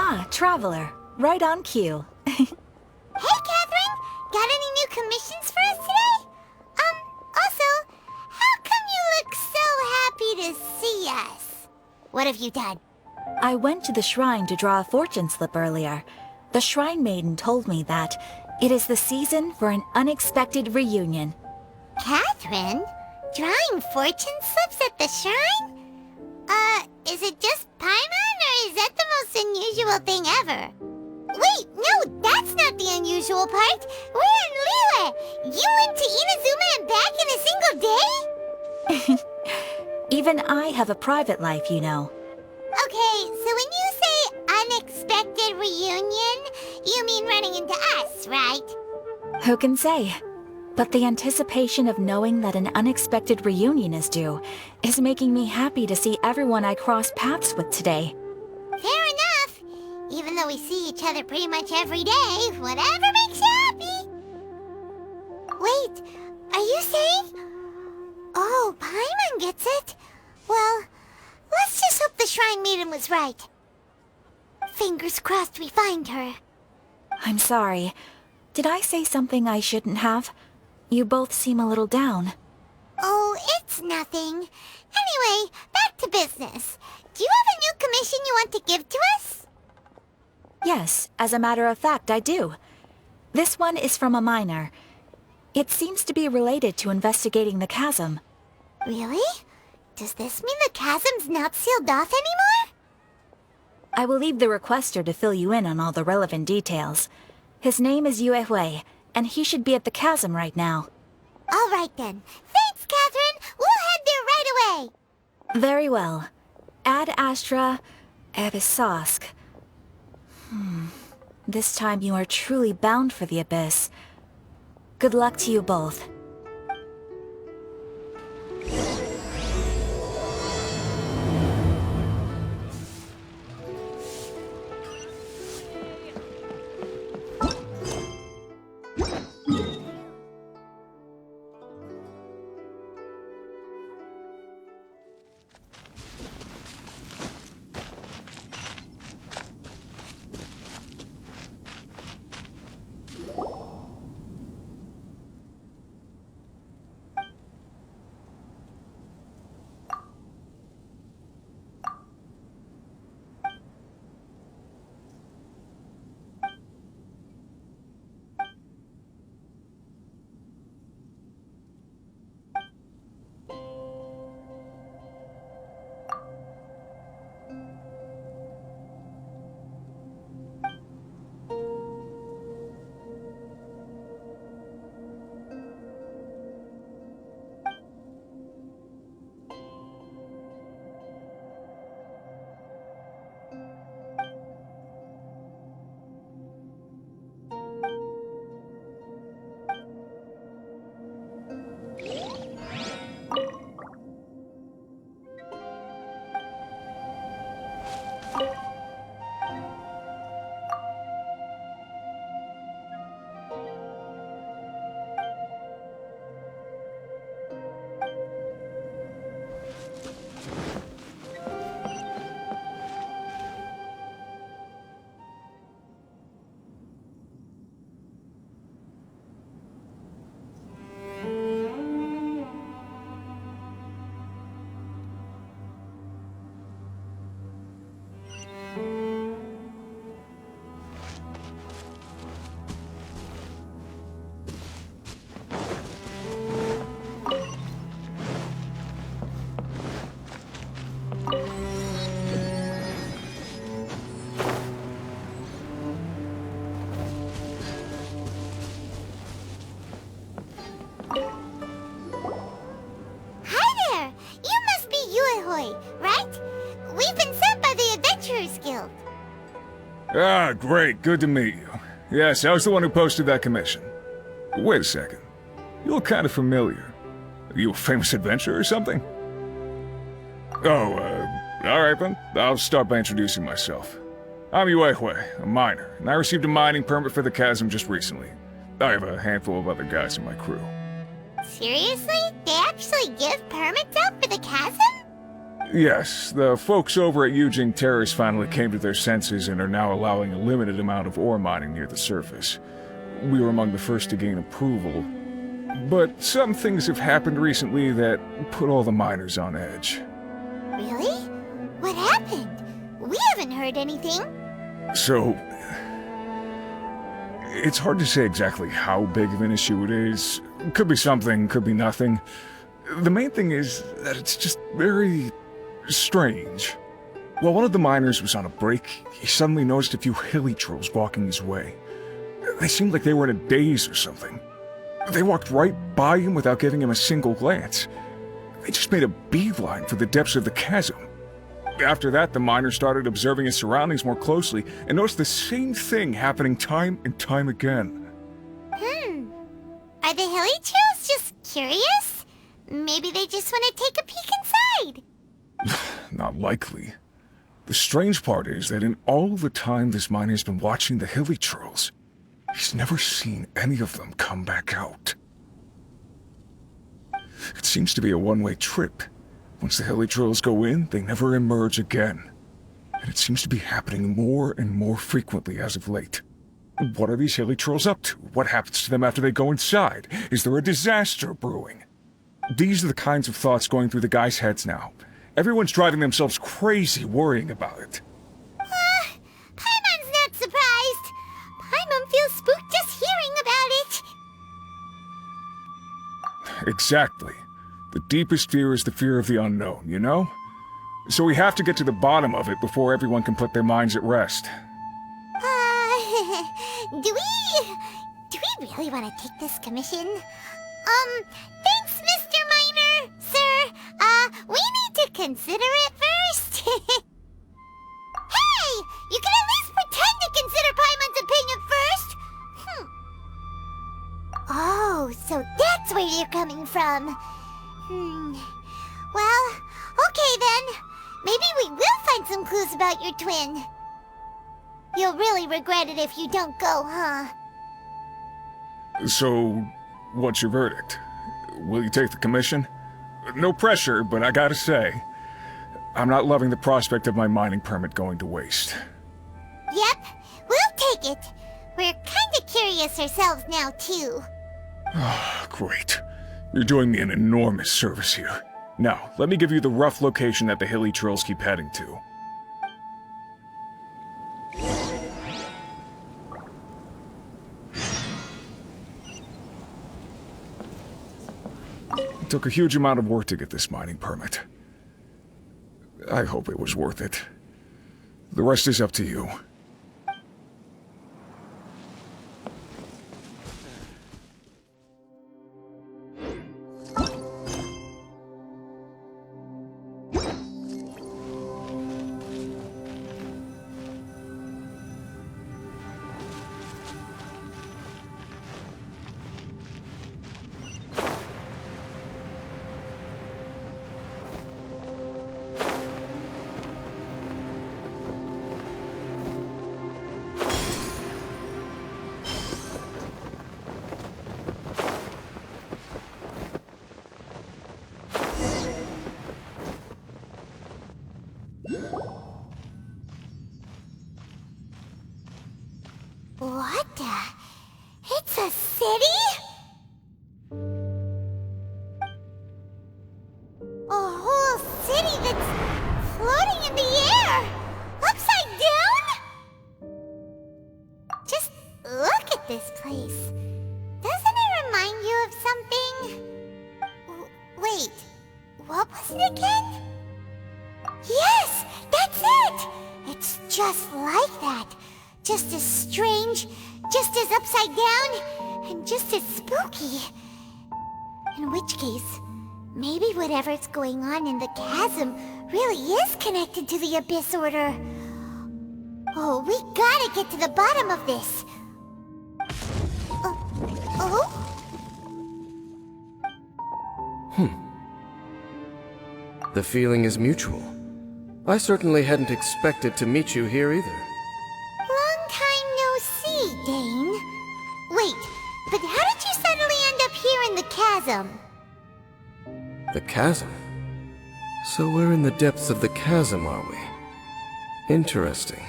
Ah, Traveler. Right on cue. Hey, Katheryne! Got any new commissions for us today? Also, how come you look so happy to see us? What have you done? I went to the shrine to draw a fortune slip earlier. The shrine maiden told me that it is the season for an unexpected reunion. Katheryne? Drawing fortune slips at the shrine? Is it just Paimon, or is that the most unusual thing ever? Wait, no, that's not the unusual part. We're in Liyue. You went to Inazuma and back in a single day? Even I have a private life, you know. Okay, so when you say unexpected reunion, you mean running into us, right? Who can say? But the anticipation of knowing that an unexpected reunion is due is making me happy to see everyone I crossed paths with today. Fair enough. Even though we see each other pretty much every day, whatever makes you happy. Wait, are you saying? Oh, Paimon gets it. Well, let's just hope the Shrine Maiden was right. Fingers crossed we find her. I'm sorry. Did I say something I shouldn't have? You both seem a little down. Oh, it's nothing. Anyway, back to business. Do you have a new commission you want to give to us? Yes, as a matter of fact, I do. This one is from a miner. It seems to be related to investigating the chasm. Really? Does this mean the chasm's not sealed off anymore? I will leave the requester to fill you in on all the relevant details. His name is Yue, and he should be at the chasm right now. All right then. Thanks, Katheryne. We'll head there right away. Very well. Ad Astra Abyssosque. This time you are truly bound for the Abyss. Good luck to you both. Ah, great. Good to meet you. Yes, I was the one who posted that commission. Wait a second. You look kind of familiar. Are you a famous adventurer or something? Oh, alright then. I'll start by introducing myself. I'm Liyue, a miner, and I received a mining permit for the Chasm just recently. I have a handful of other guys in my crew. Seriously? They actually give permits out for the chasm? Yes, the folks over at Yujing Terrace finally came to their senses and are now allowing a limited amount of ore mining near the surface. We were among the first to gain approval, but some things have happened recently that put all the miners on edge. Really? What happened? We haven't heard anything. So, it's hard to say exactly how big of an issue it is. Could be something, could be nothing. The main thing is that it's just very strange. While one of the miners was on a break, he suddenly noticed a few Hilichurls walking his way. They seemed like they were in a daze or something. They walked right by him without giving him a single glance. They just made a beeline for the depths of the chasm. After that, the miner started observing his surroundings more closely and noticed the same thing happening time and time again. Are the Hilichurls just curious? Maybe they just want to take a peek inside. Not likely. The strange part is that in all the time this miner's been watching the Hilichurls, he's never seen any of them come back out. It seems to be a one-way trip. Once the Hilichurls go in, they never emerge again. And it seems to be happening more and more frequently as of late. What are these Hilichurls up to? What happens to them after they go inside? Is there a disaster brewing? These are the kinds of thoughts going through the guys' heads now. Everyone's driving themselves crazy worrying about it. Paimon's not surprised. Paimon feels spooked just hearing about it. Exactly. The deepest fear is the fear of the unknown, you know? So we have to get to the bottom of it before everyone can put their minds at rest. Do we really want to take this commission? Thanks, Mr. Miner, sir. We need to consider it first. Hey! You can at least pretend to consider Paimon's opinion first! Oh, so that's where you're coming from. Well, okay then. Maybe we will find some clues about your twin. You'll really regret it if you don't go, huh? So, what's your verdict? Will you take the commission? No pressure, but I gotta say, I'm not loving the prospect of my mining permit going to waste. Yep, we'll take it. We're kinda curious ourselves now, too. Great. You're doing me an enormous service here. Now, let me give you the rough location that the Hilichurls keep heading to. It took a huge amount of work to get this mining permit. I hope it was worth it. The rest is up to you. What the? It's a city? A whole city that's floating in the air! Upside down? Just look at this place. Doesn't it remind you of something? Wait, what was it again? Yes, that's it! It's just like that. Just as strange, just as upside down, and just as spooky. In which case, maybe whatever's going on in the chasm really is connected to the Abyss Order. Oh, we gotta get to the bottom of this. The feeling is mutual. I certainly hadn't expected to meet you here either. The chasm? So we're in the depths of the chasm, are we? Interesting.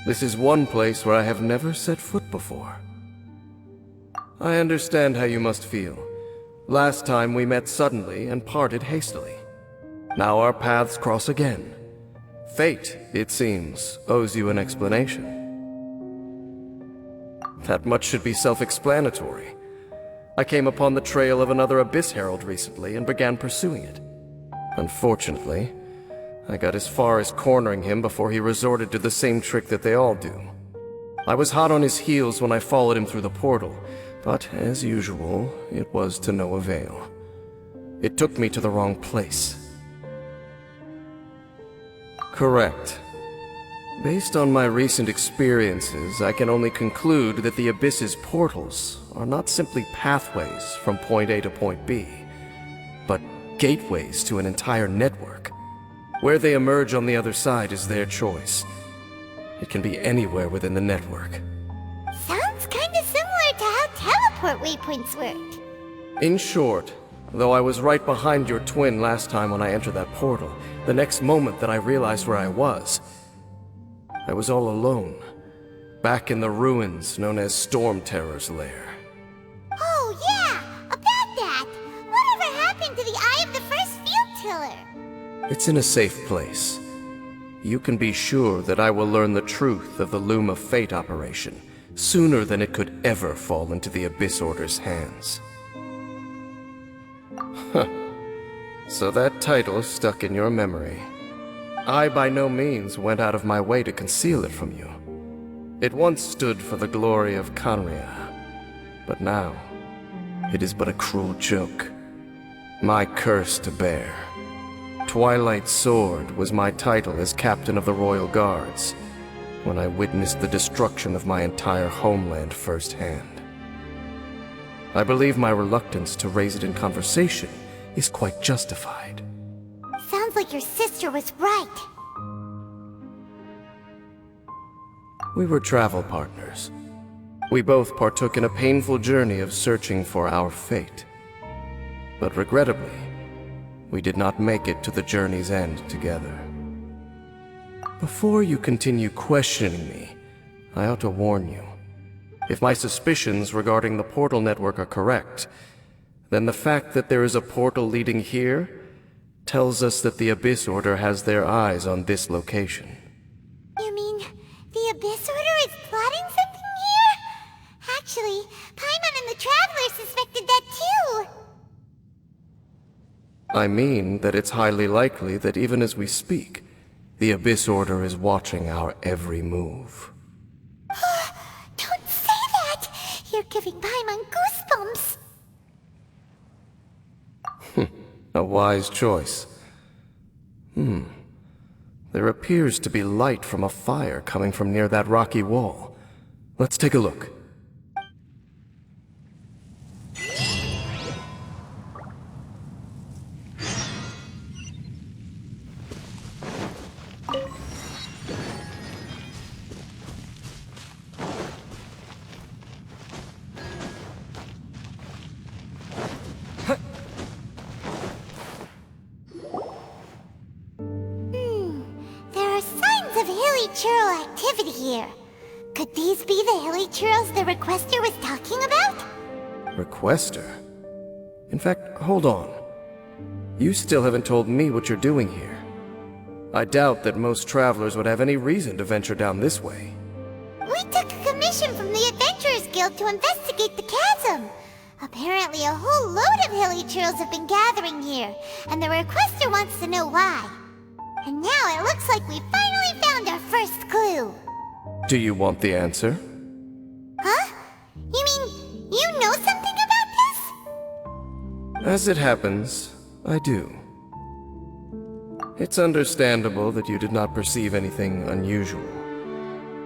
This is one place where I have never set foot before. I understand how you must feel. Last time we met suddenly and parted hastily. Now our paths cross again. Fate, it seems, owes you an explanation. That much should be self-explanatory. I came upon the trail of another Abyss Herald recently and began pursuing it. Unfortunately, I got as far as cornering him before he resorted to the same trick that they all do. I was hot on his heels when I followed him through the portal, but as usual, it was to no avail. It took me to the wrong place. Correct. Based on my recent experiences, I can only conclude that the Abyss's portals are not simply pathways from point A to point B, but gateways to an entire network. Where they emerge on the other side is their choice. It can be anywhere within the network. Sounds kinda similar to how teleport waypoints work. In short, though I was right behind your twin last time when I entered that portal, the next moment that I realized where I was all alone, back in the ruins known as Storm Terror's lair. Oh yeah, about that! Whatever happened to the Eye of the First Field Tiller? It's in a safe place. You can be sure that I will learn the truth of the Loom of Fate operation sooner than it could ever fall into the Abyss Order's hands. Huh. So that title stuck in your memory. I by no means went out of my way to conceal it from you. It once stood for the glory of Khaenri'ah, but now it is but a cruel joke. My curse to bear. Twilight Sword was my title as captain of the Royal Guards, when I witnessed the destruction of my entire homeland firsthand. I believe my reluctance to raise it in conversation is quite justified. Sounds like your sister was right. We were travel partners. We both partook in a painful journey of searching for our fate. But regrettably, we did not make it to the journey's end together. Before you continue questioning me, I ought to warn you. If my suspicions regarding the portal network are correct, then the fact that there is a portal leading here tells us that the Abyss Order has their eyes on this location. You mean the Abyss Order is plotting something here? Actually, Paimon and the Traveler suspected that too. I mean that it's highly likely that even as we speak, the Abyss Order is watching our every move. Don't say that! You're giving Paimon goosebumps. A wise choice. There appears to be light from a fire coming from near that rocky wall. Let's take a look. Hilichurl activity here. Could these be the Hilichurls the Requester was talking about? Requester? In fact, hold on. You still haven't told me what you're doing here. I doubt that most travelers would have any reason to venture down this way. We took a commission from the Adventurers Guild to investigate the chasm. Apparently a whole load of Hilichurls have been gathering here, and the Requester wants to know why. And now it looks like we finally found our first clue. Do you want the answer? Huh? You mean, you know something about this? As it happens, I do. It's understandable that you did not perceive anything unusual.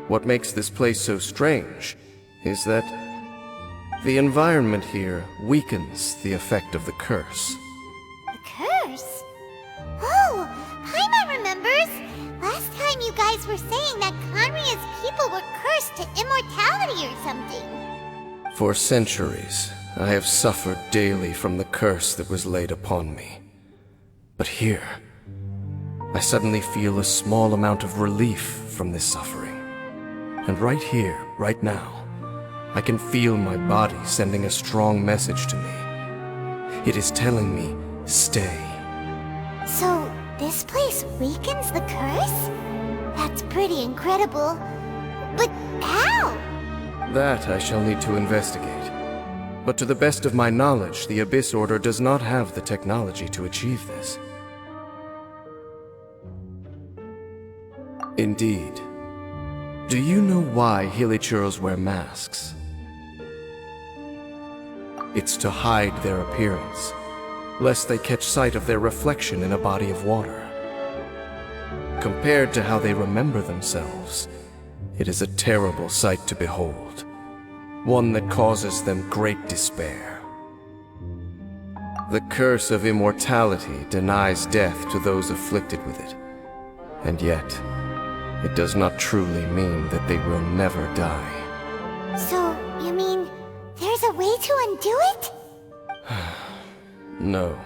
What makes this place so strange is that the environment here weakens the effect of the curse. The curse? Oh, Paimon remembers! Last time you guys were saying that Khaenri'ah's people were cursed to immortality or something. For centuries, I have suffered daily from the curse that was laid upon me. But here, I suddenly feel a small amount of relief from this suffering. And right here, right now, I can feel my body sending a strong message to me. It is telling me, stay. So, this place weakens the curse? That's pretty incredible. But how? That I shall need to investigate. But to the best of my knowledge, the Abyss Order does not have the technology to achieve this. Indeed. Do you know why Hilichurls wear masks? It's to hide their appearance, lest they catch sight of their reflection in a body of water. Compared to how they remember themselves, it is a terrible sight to behold, one that causes them great despair. The curse of immortality denies death to those afflicted with it, and yet, it does not truly mean that they will never die. So, you mean, there's a way to undo it? No.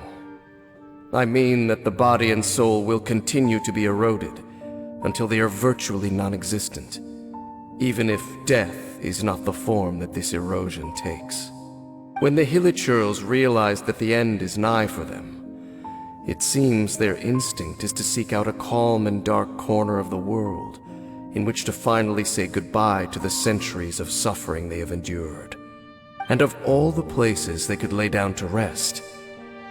I mean that the body and soul will continue to be eroded until they are virtually non-existent, even if death is not the form that this erosion takes. When the Hilichurls realize that the end is nigh for them, it seems their instinct is to seek out a calm and dark corner of the world in which to finally say goodbye to the centuries of suffering they have endured. And of all the places they could lay down to rest,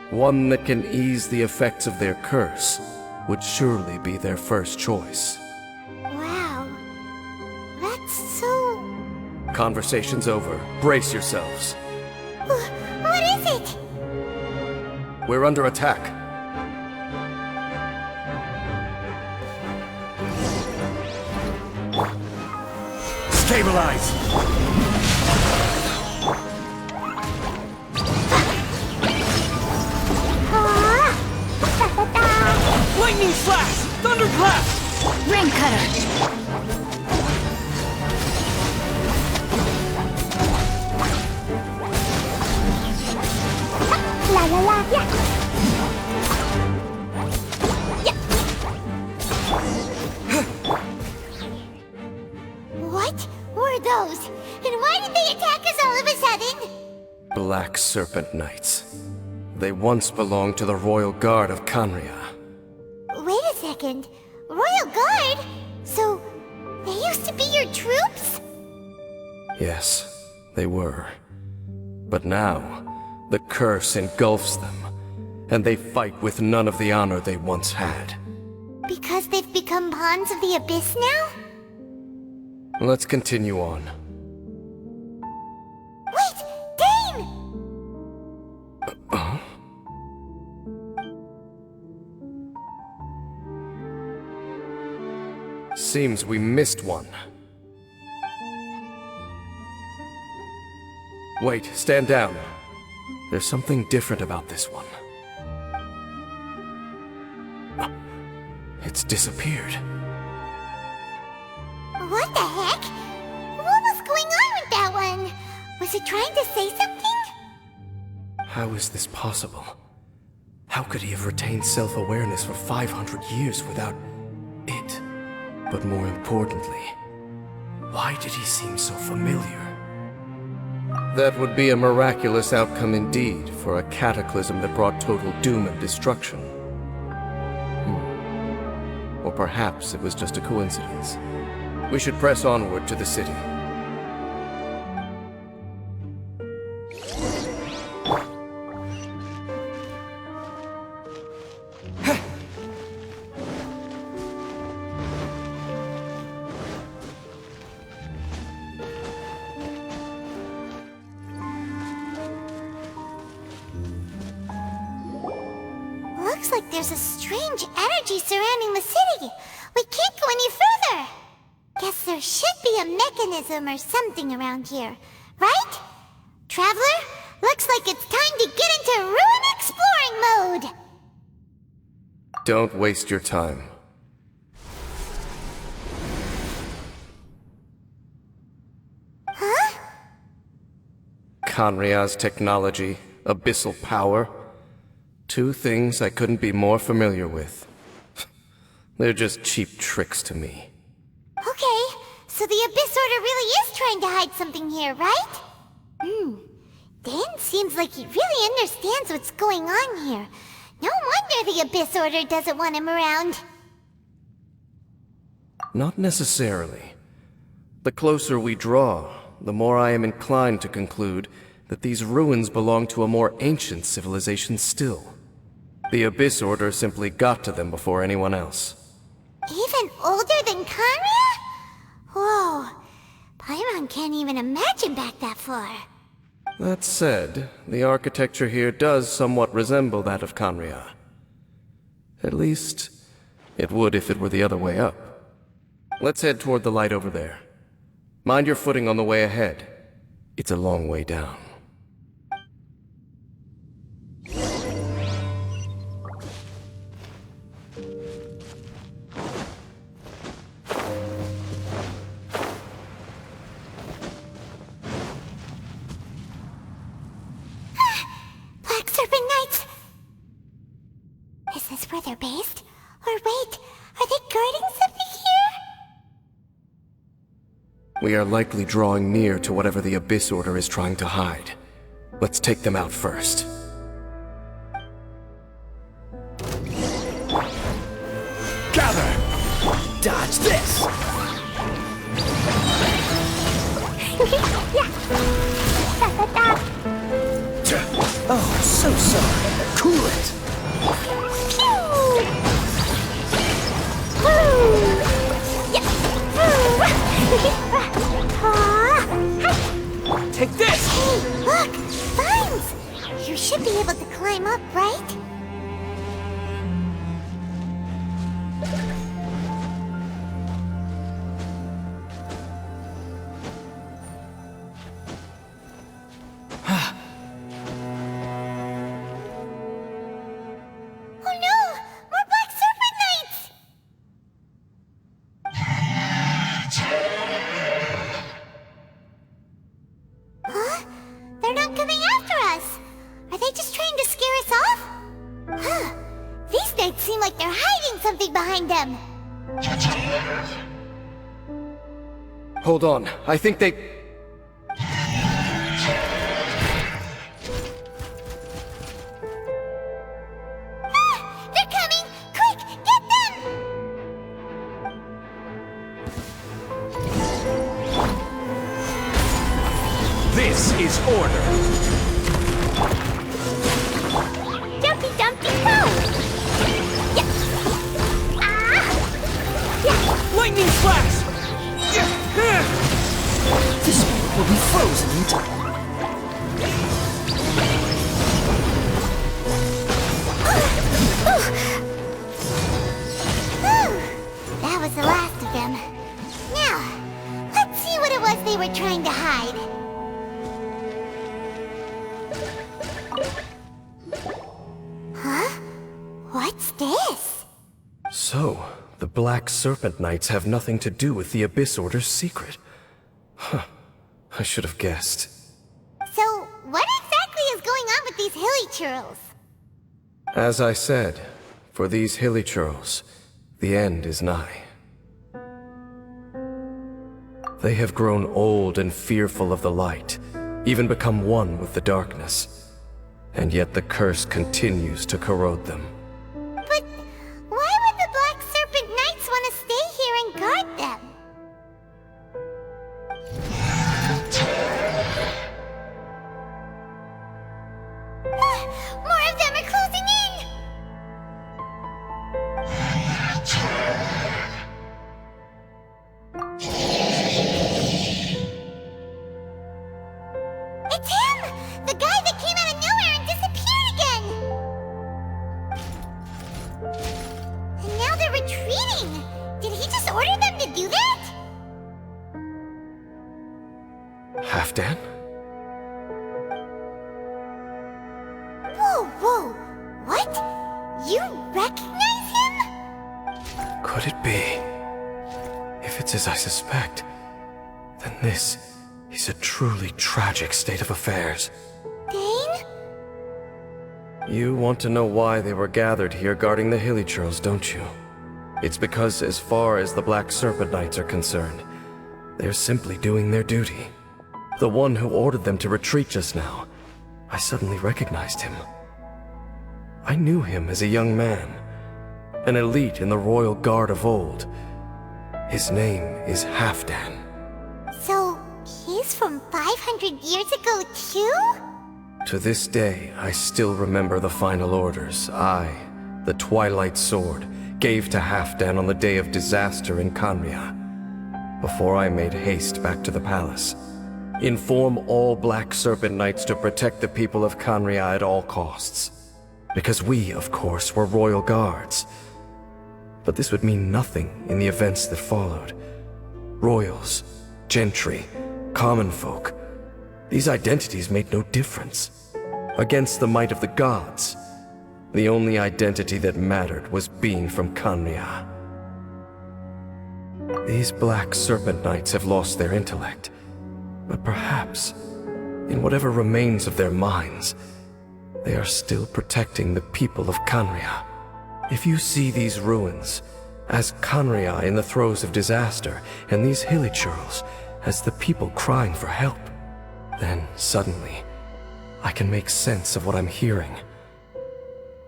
one that can ease the effects of their curse would surely be their first choice. Wow. That's so... Conversation's over. Brace yourselves. What is it? We're under attack. Stabilize! Lightning slash! Thunderclap! Rain cutter! La la la, yeah! What were those? And why did they attack us all of a sudden? Black Serpent Knights. They once belonged to the Royal Guard of Khaenri'ah. Wait a second. Royal Guard? So, they used to be your troops? Yes, they were. But now, the curse engulfs them, and they fight with none of the honor they once had. Because they've become pawns of the Abyss now? Let's continue on. Wait! Dane! Seems we missed one. Wait, stand down. There's something different about this one. It's disappeared. What the heck? What was going on with that one? Was it trying to say something? How is this possible? How could he have retained self-awareness for 500 years without it? But more importantly, why did he seem so familiar? That would be a miraculous outcome indeed for a cataclysm that brought total doom and destruction. Or perhaps it was just a coincidence. We should press onward to the city. Looks like there's a strange energy surrounding the city. We can't go any further. Guess there should be a mechanism or something around here, right? Traveler, looks like it's time to get into ruin exploring mode. Don't waste your time. Khaenri'ah's technology, abyssal power. Two things I couldn't be more familiar with. They're just cheap tricks to me. Okay, so the Abyss Order really is trying to hide something here, right? Dan seems like he really understands what's going on here. No wonder the Abyss Order doesn't want him around. Not necessarily. The closer we draw, the more I am inclined to conclude that these ruins belong to a more ancient civilization still. The Abyss Order simply got to them before anyone else. Even older than Khaenri'ah? Whoa, Paimon can't even imagine back that far. That said, the architecture here does somewhat resemble that of Khaenri'ah. At least, it would if it were the other way up. Let's head toward the light over there. Mind your footing on the way ahead. It's a long way down. Black Serpent Knights! Is this where they're based? Or wait, are they guarding something here? We are likely drawing near to whatever the Abyss Order is trying to hide. Let's take them out first. Gather! Dodge this! Oh, so sorry. Cool it! Take this! Hey, look! Vines! You should be able to climb up, right? Oh no! More Black Serpent Knights! Huh? They're not coming after us! Are they just trying to scare us off? Huh. These knights seem like they're hiding something behind them. Hold on, I think they... Ah! They're coming! Quick! Get them! This is order! Dumpty Dumpty Go! Yeah! Ah! Yeah! Lightning flash! This one will be frozen in time. That was the last of them. Now, let's see what it was they were trying to hide. Huh? What's this? So, the Black Serpent Knights have nothing to do with the Abyss Order's secret. Huh. I should have guessed. So, what exactly is going on with these Hilichurls? As I said, for these Hilichurls, the end is nigh. They have grown old and fearful of the light, even become one with the darkness. And yet the curse continues to corrode them. But why would the Black Serpent Knights want to stay here and guard them? More of them are closing in! It's him! The guy that came out of nowhere and disappeared again! And now they're retreating! Did he just order them to do that? Halfdan? Whoa, whoa! What? You recognize him? Could it be? If it's as I suspect, then this He's a truly tragic state of affairs. Dane? You want to know why they were gathered here guarding the Hilichurls, don't you? It's because as far as the Black Serpent Knights are concerned, they're simply doing their duty. The one who ordered them to retreat just now, I suddenly recognized him. I knew him as a young man, an elite in the royal guard of old. His name is Halfdan. So, he's from 500 years ago too? To this day, I still remember the final orders I, the Twilight Sword, gave to Halfdan on the day of disaster in Khaenri'ah, before I made haste back to the palace. Inform all Black Serpent Knights to protect the people of Khaenri'ah at all costs. Because we, of course, were royal guards. But this would mean nothing in the events that followed. Royals, gentry, common folk, these identities made no difference. Against the might of the gods, the only identity that mattered was being from Khaenri'ah. These Black Serpent Knights have lost their intellect, but perhaps, in whatever remains of their minds, they are still protecting the people of Khaenri'ah. If you see these ruins as Khaenri'ah in the throes of disaster, and these Hilichurls as the people crying for help, then suddenly, I can make sense of what I'm hearing.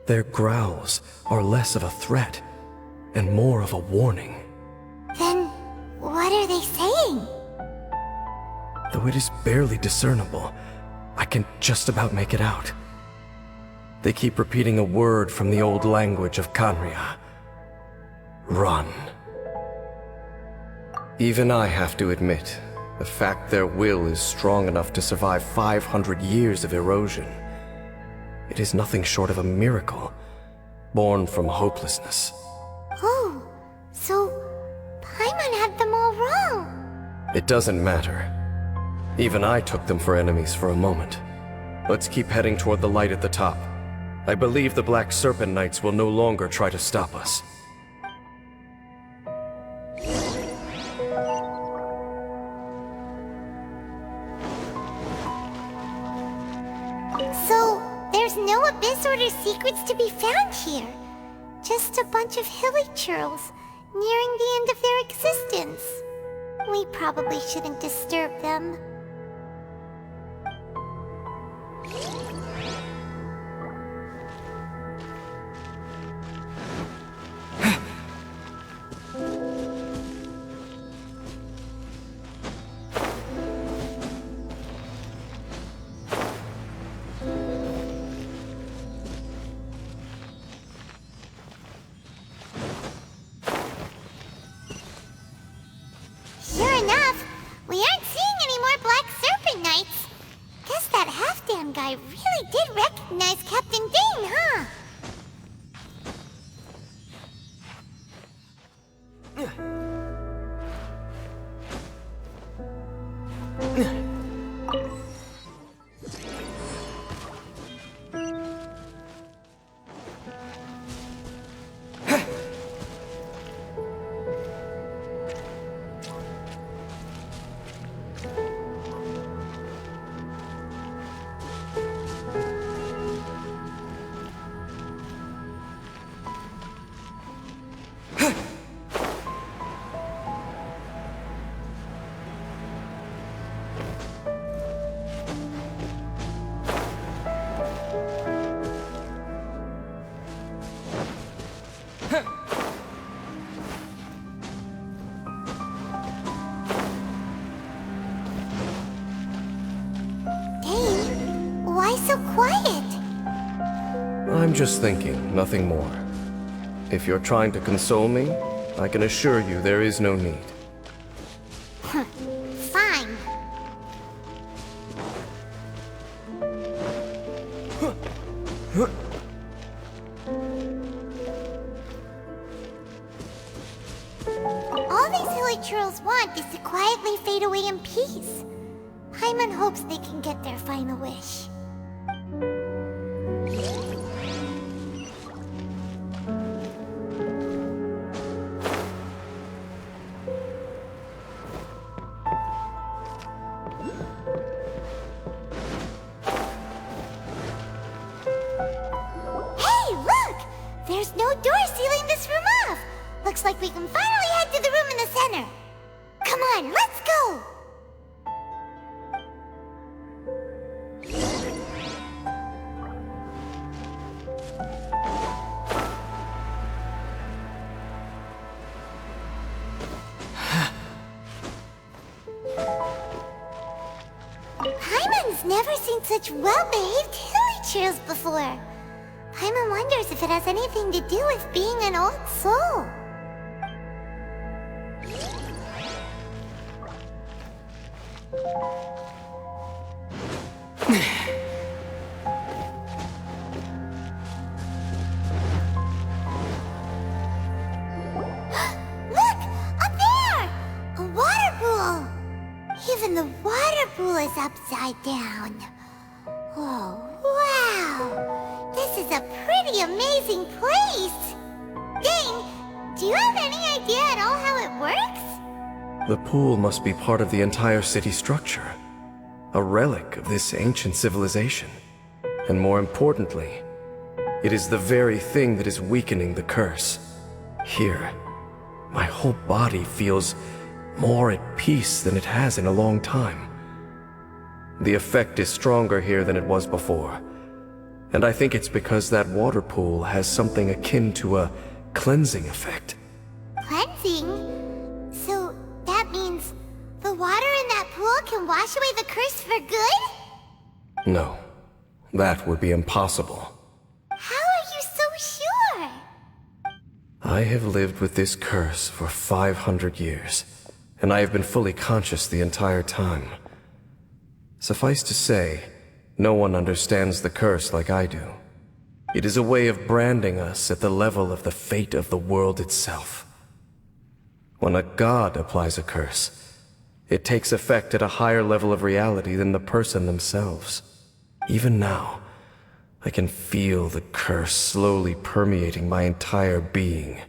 Their growls are less of a threat, and more of a warning. Then, what are they saying? Though it is barely discernible, I can just about make it out. They keep repeating a word from the old language of Khaenri'ah. Run. Even I have to admit, the fact their will is strong enough to survive 500 years of erosion, it is nothing short of a miracle, born from hopelessness. Oh, so Paimon had them all wrong. It doesn't matter. Even I took them for enemies for a moment. Let's keep heading toward the light at the top. I believe the Black Serpent Knights will no longer try to stop us. So, there's no Abyss Order secrets to be found here. Just a bunch of Hilichurls nearing the end of their existence. We probably shouldn't disturb them. Sure enough, we aren't seeing any more Black Serpent Knights. Guess that Halfdan guy really did recognize Captain Dane, huh? Dane, why so quiet? I'm just thinking, nothing more. If you're trying to console me, I can assure you there is no need. Fine. All these Hilichurls want is to quietly fade away in peace. Paimon hopes they can get their final wish. There's no door sealing this room off. Looks like we can finally head to the room in the center. Come on, let's go! Paimon's never seen such well-behaved Hilichurls before. Paimon wonders if it has anything to do with being an old soul. Look! Up there! A water pool! Even the water pool is upside down. Oh, wow! This is a pretty amazing place! Dane, do you have any idea at all how it works? The pool must be part of the entire city structure. A relic of this ancient civilization. And more importantly, it is the very thing that is weakening the curse. Here, my whole body feels more at peace than it has in a long time. The effect is stronger here than it was before. And I think it's because that water pool has something akin to a cleansing effect. Cleansing? So that means the water in that pool can wash away the curse for good? No, that would be impossible. How are you so sure? I have lived with this curse for 500 years, and I have been fully conscious the entire time. Suffice to say, no one understands the curse like I do. It is a way of branding us at the level of the fate of the world itself. When a god applies a curse, it takes effect at a higher level of reality than the person themselves. Even now, I can feel the curse slowly permeating my entire being,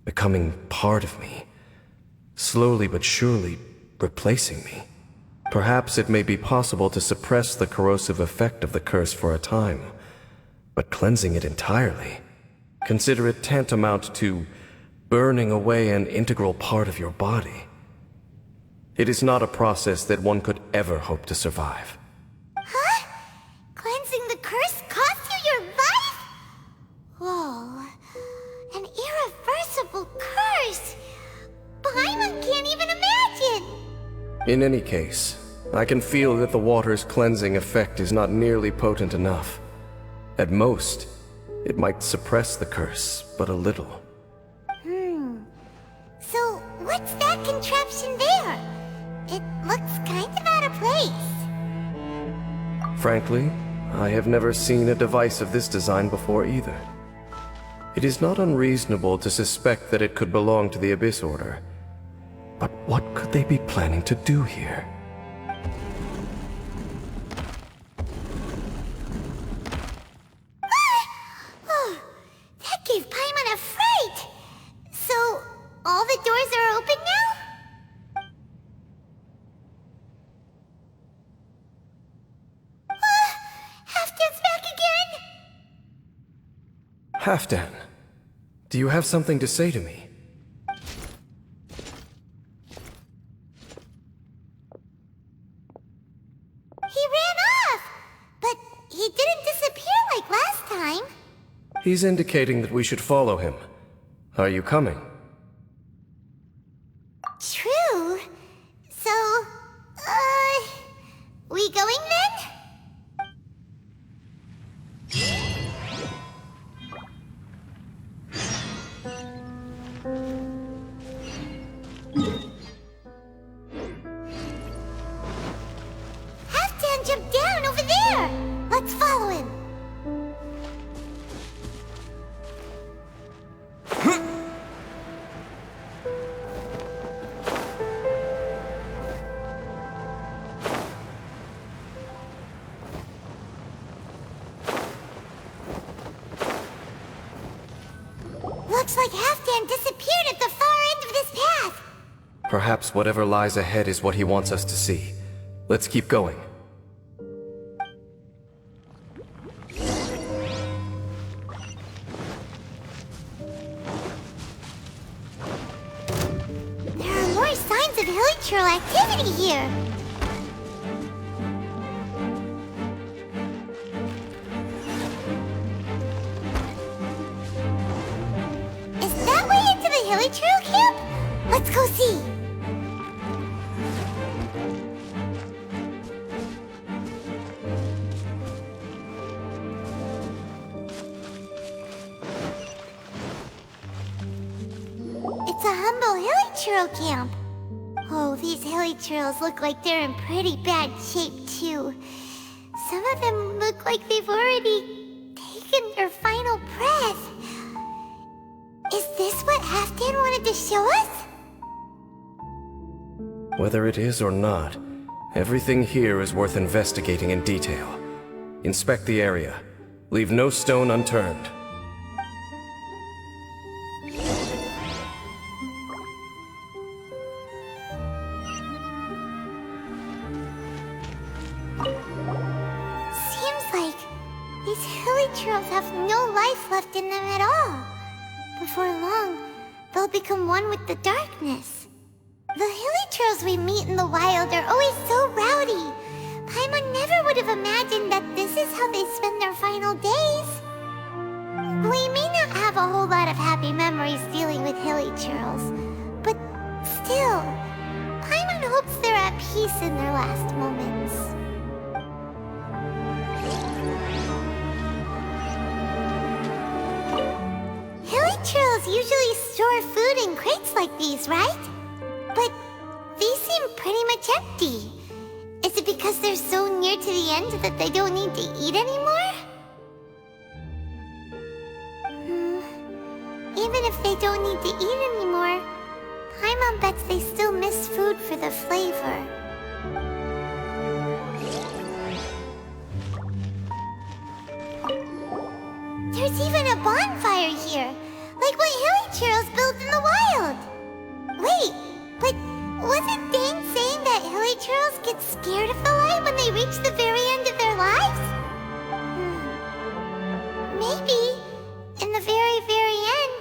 becoming part of me, slowly but surely replacing me. Perhaps it may be possible to suppress the corrosive effect of the curse for a time, but cleansing it entirely, consider it tantamount to burning away an integral part of your body. It is not a process that one could ever hope to survive. Huh? Cleansing the curse cost you your life? Whoa. An irreversible curse! Paimon can't even imagine! In any case, I can feel that the water's cleansing effect is not nearly potent enough. At most, it might suppress the curse, but a little. So, what's that contraption there? It looks kind of out of place. Frankly, I have never seen a device of this design before either. It is not unreasonable to suspect that it could belong to the Abyss Order. But what could they be planning to do here? Oh, that gave Paimon a fright! So, all the doors are open now? Halfdan's back again! Halfdan, do you have something to say to me? He ran off! But he didn't disappear like last time. He's indicating that we should follow him. Are you coming? True. So, we going then? Halfdan jumped down over there! Let's follow him! Looks like Halfdan disappeared at the far end of this path! Perhaps whatever lies ahead is what he wants us to see. Let's keep going. of Hilichurl activity here. Is that way into the Hilichurl camp? Let's go see. It's a humble Hilichurl camp. Oh, these Hilichurls look like they're in pretty bad shape, too. Some of them look like they've already taken their final breath. Is this what Halfdan wanted to show us? Whether it is or not, everything here is worth investigating in detail. Inspect the area. Leave no stone unturned. These Hilichurls have no life left in them at all. Before long, they'll become one with the darkness. The Hilichurls we meet in the wild are always so rowdy. Paimon never would have imagined that this is how they spend their final days. We may not have a whole lot of happy memories dealing with Hilichurls, but still, Paimon hopes they're at peace in their last moments. Hilichurls usually store food in crates like these, right? But these seem pretty much empty. Is it because they're so near to the end that they don't need to eat anymore? Even if they don't need to eat anymore, Paimon bets they still miss food for the flavor. There's even a bonfire here, like what Hilichurls built in the wild. Wait, but wasn't Dane saying that Hilichurls get scared of the light when they reach the very end of their lives? Maybe, in the very, very end,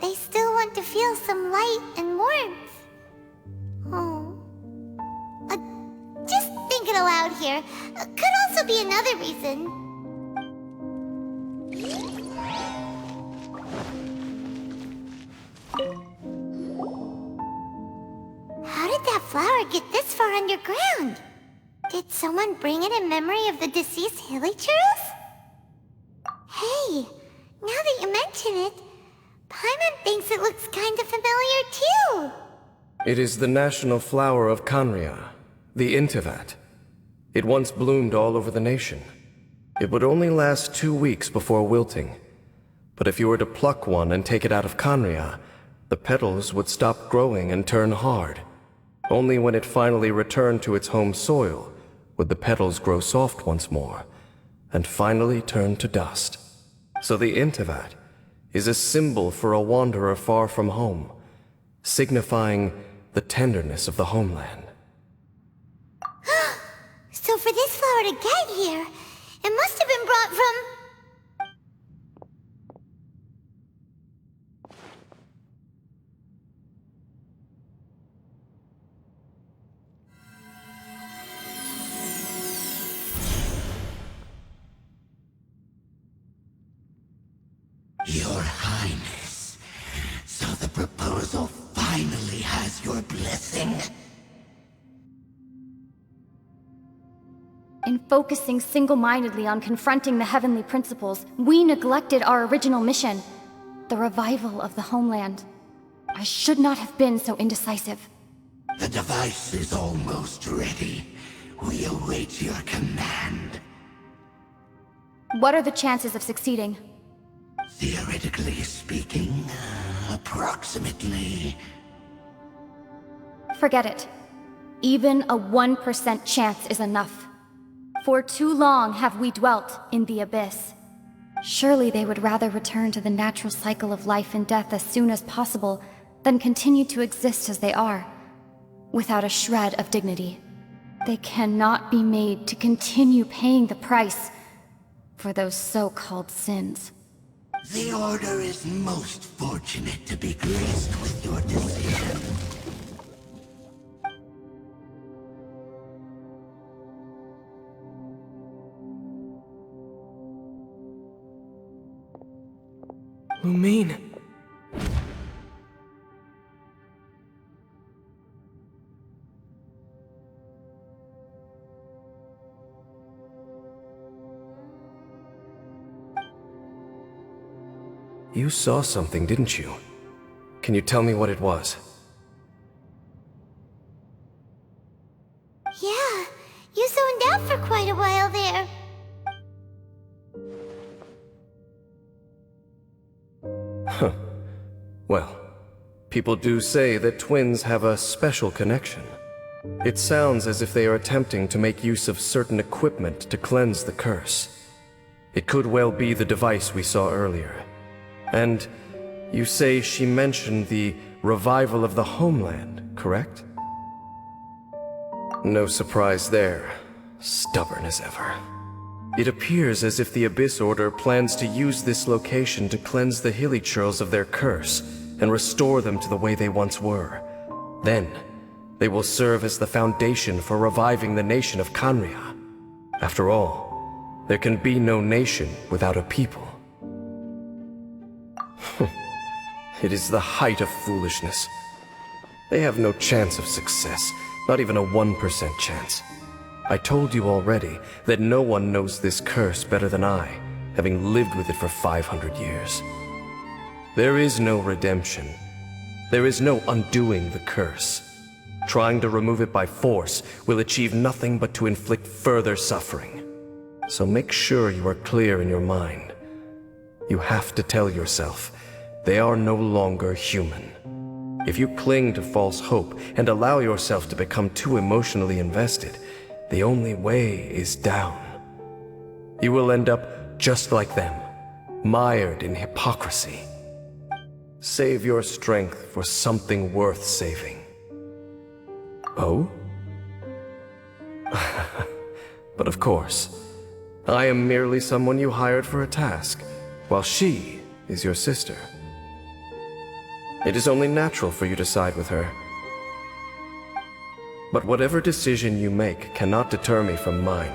they still want to feel some light and warmth. Oh. Just thinking aloud here. Could also be another reason. How did that flower get this far underground? Did someone bring it in memory of the deceased Hilichurls? Hey, now that you mention it, Paimon thinks it looks kind of familiar too. It is the national flower of Khaenri'ah, the InTeyvat. It once bloomed all over the nation. It would only last 2 weeks before wilting. But if you were to pluck one and take it out of Khaenri'ah, the petals would stop growing and turn hard. Only when it finally returned to its home soil would the petals grow soft once more, and finally turn to dust. So the InTeyvat is a symbol for a wanderer far from home, signifying the tenderness of the homeland. So for this flower to get here, it must have been brought from... Your Highness, so the proposal finally has your blessing? In focusing single-mindedly on confronting the heavenly principles, we neglected our original mission, the revival of the homeland. I should not have been so indecisive. The device is almost ready. We await your command. What are the chances of succeeding? Theoretically speaking, approximately. Forget it. Even a 1% chance is enough. For too long have we dwelt in the abyss. Surely they would rather return to the natural cycle of life and death as soon as possible than continue to exist as they are, without a shred of dignity. They cannot be made to continue paying the price for those so-called sins. The Order is most fortunate to be graced with your decision. Lumine. You saw something, didn't you? Can you tell me what it was? Yeah, you zoned out for quite a while there. Huh. Well, people do say that twins have a special connection. It sounds as if they are attempting to make use of certain equipment to cleanse the curse. It could well be the device we saw earlier. And you say she mentioned the revival of the homeland, correct? No surprise there. Stubborn as ever. It appears as if the Abyss Order plans to use this location to cleanse the Hilichurls of their curse and restore them to the way they once were. Then, they will serve as the foundation for reviving the nation of Khaenri'ah. After all, there can be no nation without a people. It is the height of foolishness. They have no chance of success, not even a 1% chance. I told you already that no one knows this curse better than I, having lived with it for 500 years. There is no redemption. There is no undoing the curse. Trying to remove it by force will achieve nothing but to inflict further suffering. So make sure you are clear in your mind. You have to tell yourself, they are no longer human. If you cling to false hope and allow yourself to become too emotionally invested, the only way is down. You will end up just like them, mired in hypocrisy. Save your strength for something worth saving. Oh? But of course, I am merely someone you hired for a task, while she is your sister. It is only natural for you to side with her. But whatever decision you make cannot deter me from mine.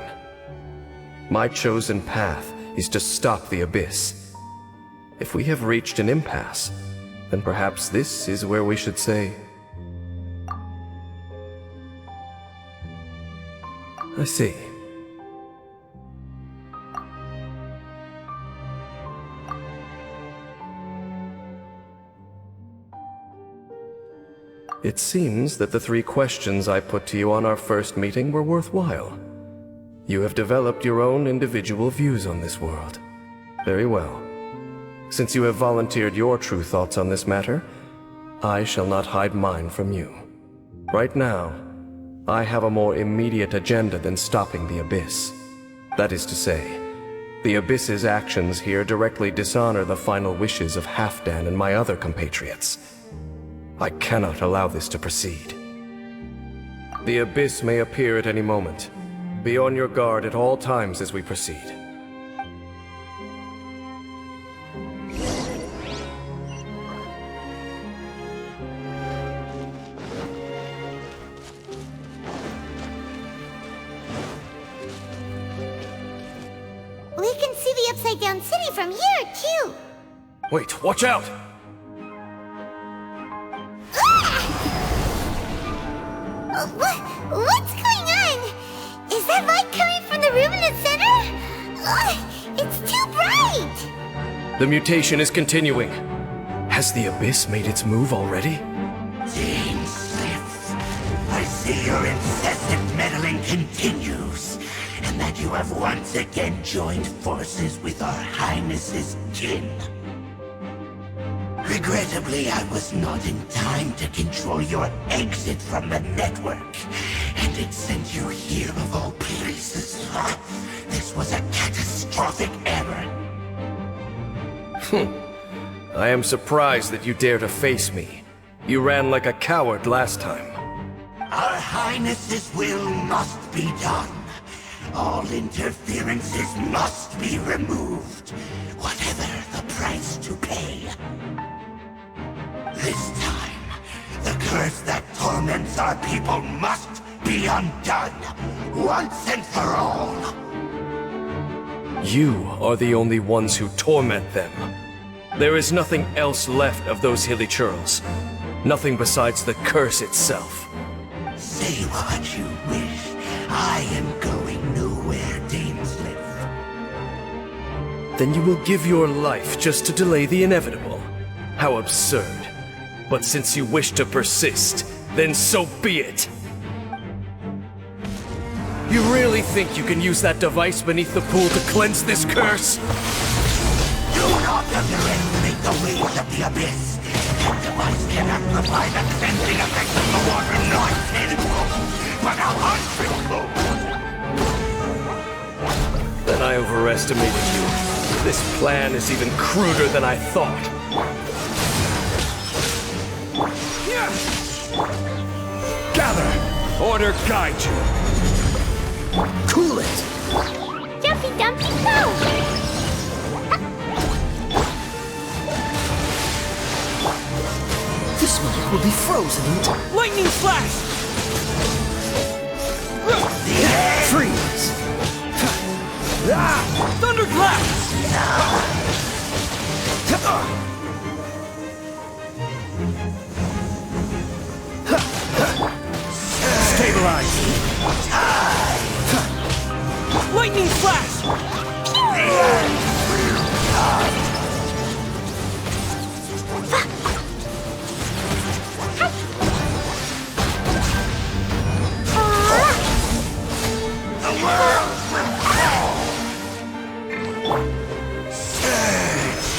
My chosen path is to stop the Abyss. If we have reached an impasse, then perhaps this is where we should say... I see. It seems that the 3 questions I put to you on our first meeting were worthwhile. You have developed your own individual views on this world. Very well. Since you have volunteered your true thoughts on this matter, I shall not hide mine from you. Right now, I have a more immediate agenda than stopping the Abyss. That is to say, the Abyss's actions here directly dishonor the final wishes of Halfdan and my other compatriots. I cannot allow this to proceed. The Abyss may appear at any moment. Be on your guard at all times as we proceed. We can see the Upside Down City from here, too. Wait, watch out! What's going on? Is that light coming from the room in the center? It's too bright! The mutation is continuing. Has the Abyss made its move already? Dainsleif, I see your incessant meddling continues, and that you have once again joined forces with our Highness's kin. Regrettably, I was not in time to control your exit from the network, and it sent you here of all places. This was a catastrophic error. I am surprised that you dare to face me. You ran like a coward last time. Our Highness's will must be done. All interferences must be removed, whatever the price to pay. This time, the curse that torments our people must be undone, once and for all. You are the only ones who torment them. There is nothing else left of those Hilichurls. Nothing besides the curse itself. Say what you wish. I am going nowhere, Dainsleif. Then you will give your life just to delay the inevitable. How absurd. But since you wish to persist, then so be it. You really think you can use that device beneath the pool to cleanse this curse? Do not underestimate the waves of the abyss. That device cannot provide the cleansing effect of the water not tenfold, but 100-fold. Then I overestimated you. This plan is even cruder than I thought. Gather! Order guide you! Cool it! Jumpy Dumpy Go! This one will be frozen in time. Lightning Flash! Freeze! Thunderclap! Stabilize! Lightning Flash!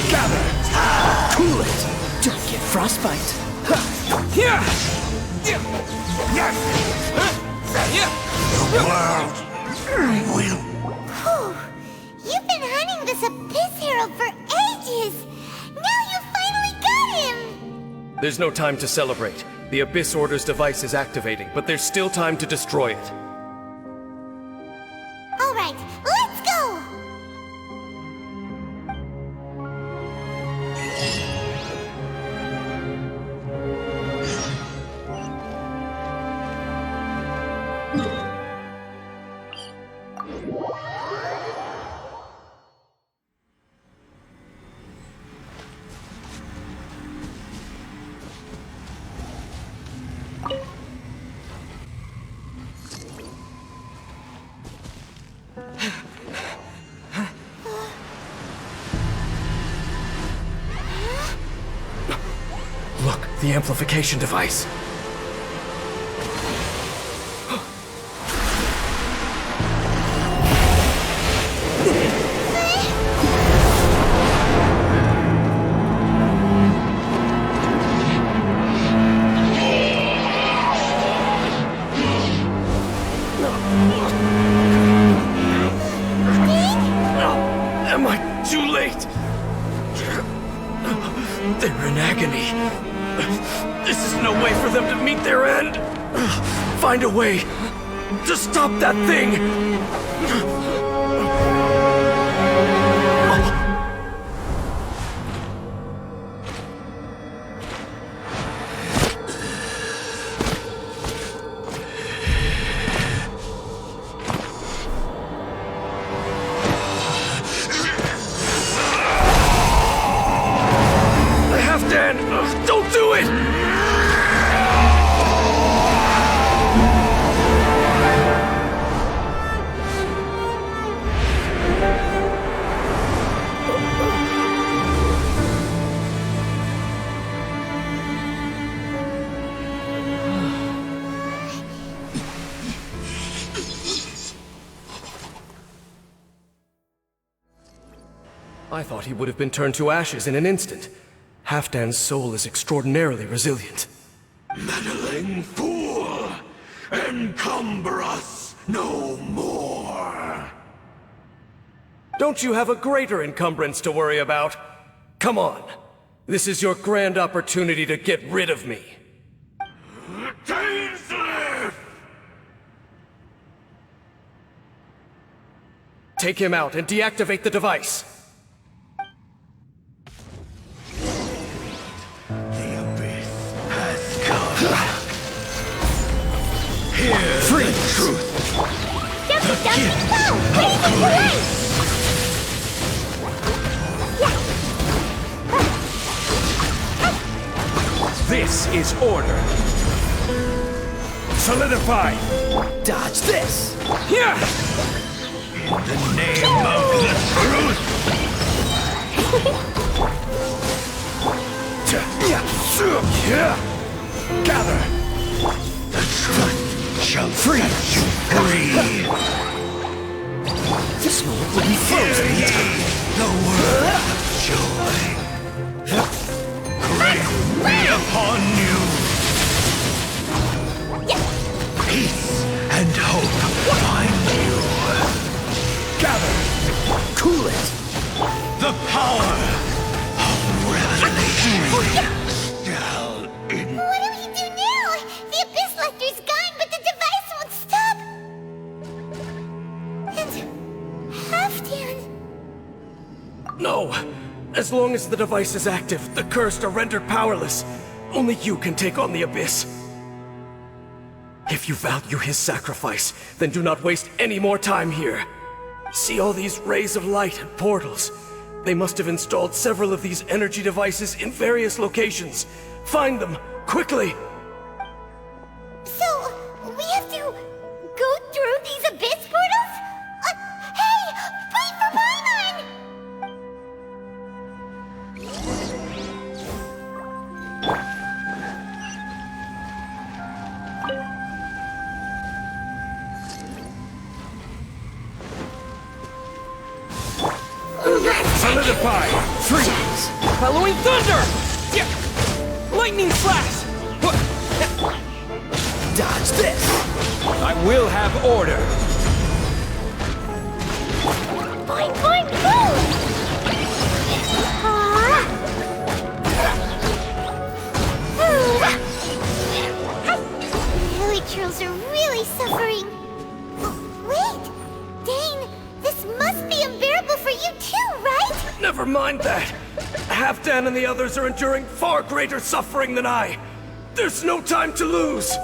Gather! Cool it! Don't get frostbite! Here! The world will... Whew. You've been hunting this Abyss Herald for ages! Now you finally got him! There's no time to celebrate. The Abyss Order's device is activating, but there's still time to destroy it. Alright, let's go! Look, the amplification device. Am I too late? They're in agony. This is no way for them to meet their end. Find a way to stop that thing. Halfdan, don't do it! I thought he would have been turned to ashes in an instant. Halfdan's soul is extraordinarily resilient. Meddling fool! Encumber us no more! Don't you have a greater encumbrance to worry about? Come on. This is your grand opportunity to get rid of me. Dainsleif! Take him out and deactivate the device. The abyss has come. Hear Free the truth. Jumpy Dumpy Go! Crazy to life! Yeah! This is order. Solidify! Dodge this! Yeah! In the name of the truth! Gather! The truth shall set you free! This moment will be frozen in time. The word of joy! Grace be upon you! Peace and hope find you! Gather! Cool it! The power of revelation still in... What do we do now? The Abyss Lecter's gone, but the device won't stop! And... Halfdan... No! As long as the device is active, the cursed are rendered powerless. Only you can take on the Abyss. If you value his sacrifice, then do not waste any more time here. See all these rays of light and portals? They must have installed several of these energy devices in various locations. Find them, quickly! So, we have to go through these Abyss portals? Hey! Wait for Paimon! Solidify! Freeze! Following thunder! Yeah. Lightning flash! Dodge this! I will have order! Boing, boing, boom! Hilichurls are really suffering. Wait! Dane, this must be unbearable for you too, right? Never mind that! Halfdan and the others are enduring far greater suffering than I! There's no time to lose!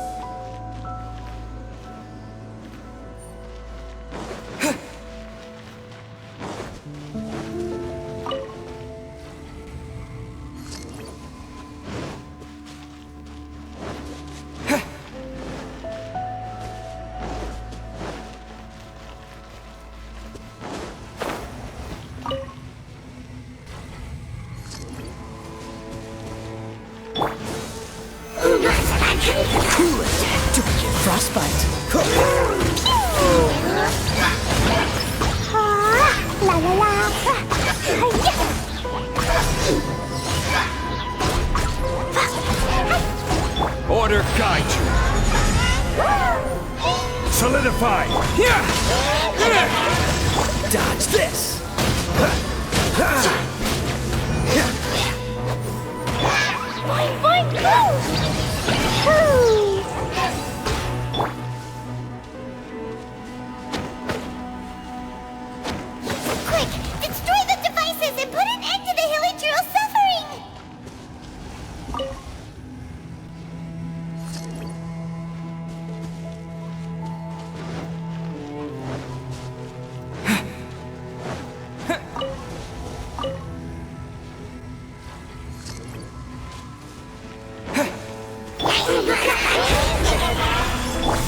Cool it! Don't get frostbite! La la la! Order guide you! Solidify! Dodge this! Boing, boing, boom! Quick! Destroy the devices and put an end to the Hilichurl suffering!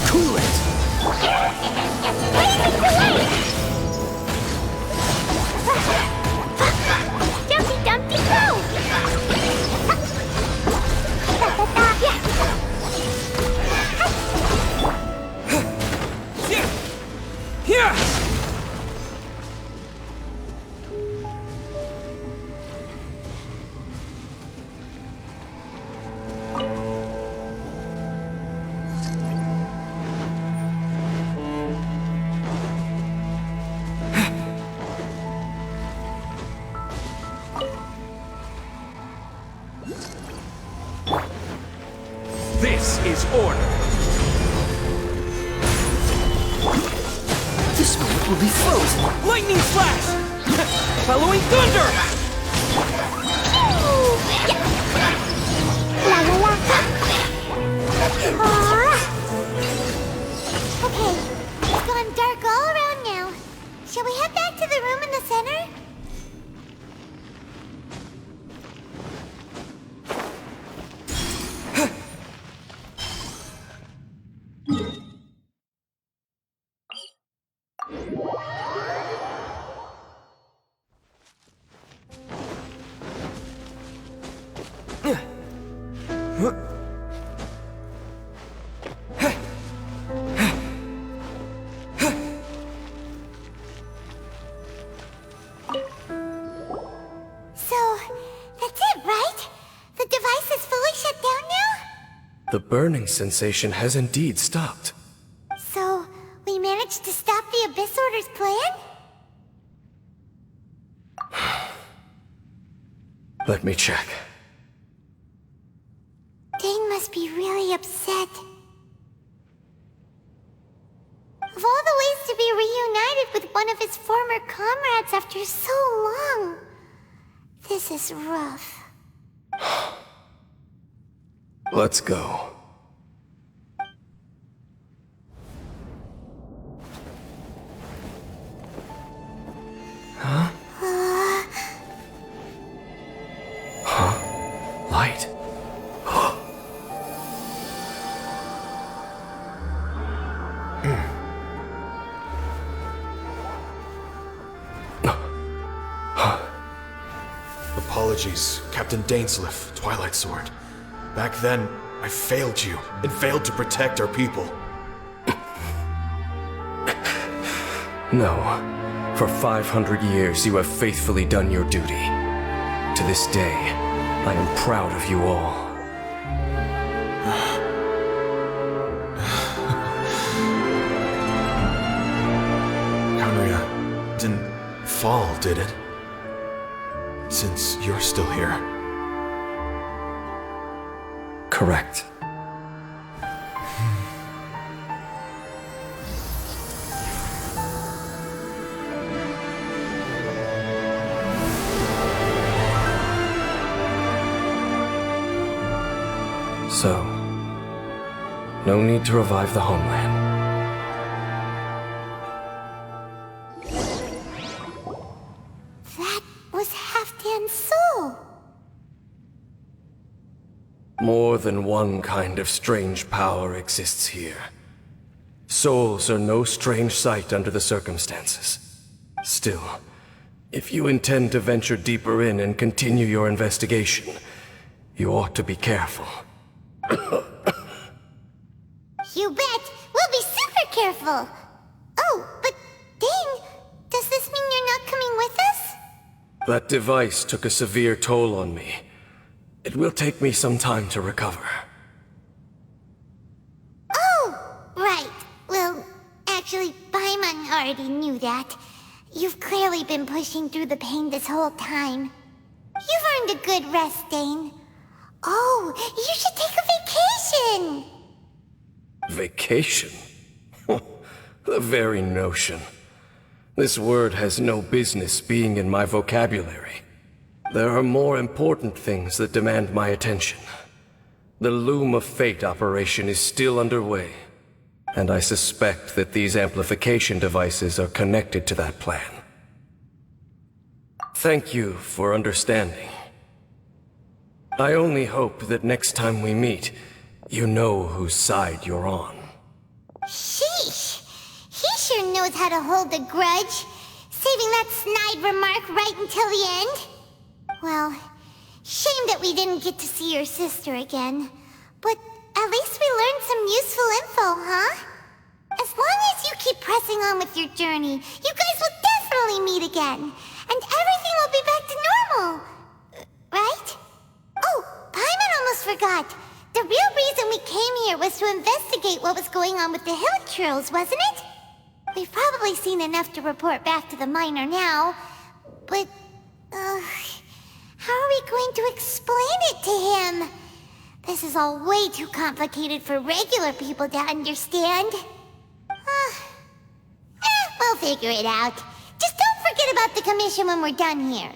Cool it! Dumpty Dumpty Go! Here! This is order. This moment will be frozen! Lightning flash! Following thunder! La la la! Okay, it's gone dark all around now. Shall we head back to the room in the center? So, that's it, right? The device is fully shut down now? The burning sensation has indeed stopped. So, we managed to stop the Abyss Order's plan? Let me check. Dane must be really upset. Of all the ways to be reunited with one of his former comrades after so long, this is rough. Let's go. Huh? Light. Apologies, Captain Dainsleif, Twilight Sword. Back then, I failed you, and failed to protect our people. No. For 500 years, you have faithfully done your duty. To this day, I am proud of you all. Khaenri'ah didn't fall, did it? Since you're still here. Correct. So, no need to revive the homeland. That was Halfdan's soul! More than one kind of strange power exists here. Souls are no strange sight under the circumstances. Still, if you intend to venture deeper in and continue your investigation, you ought to be careful. You bet! We'll be super careful! Oh, but Dane, does this mean you're not coming with us? That device took a severe toll on me. It will take me some time to recover. Oh, right. Well, actually, Paimon already knew that. You've clearly been pushing through the pain this whole time. You've earned a good rest, Dane. Oh, you should take a vacation! Vacation? The very notion. This word has no business being in my vocabulary. There are more important things that demand my attention. The Loom of Fate operation is still underway, and I suspect that these amplification devices are connected to that plan. Thank you for understanding. I only hope that next time we meet, you know whose side you're on. Sheesh! He sure knows how to hold a grudge, saving that snide remark right until the end. Well, shame that we didn't get to see your sister again. But at least we learned some useful info, huh? As long as you keep pressing on with your journey, you guys will definitely meet again. And everything will be back to normal. Right? Oh, Paimon almost forgot. The real reason we came here was to investigate what was going on with the Hilichurls, wasn't it? We've probably seen enough to report back to the miner now. But, how are we going to explain it to him? This is all way too complicated for regular people to understand. We'll figure it out. Just don't forget about the commission when we're done here.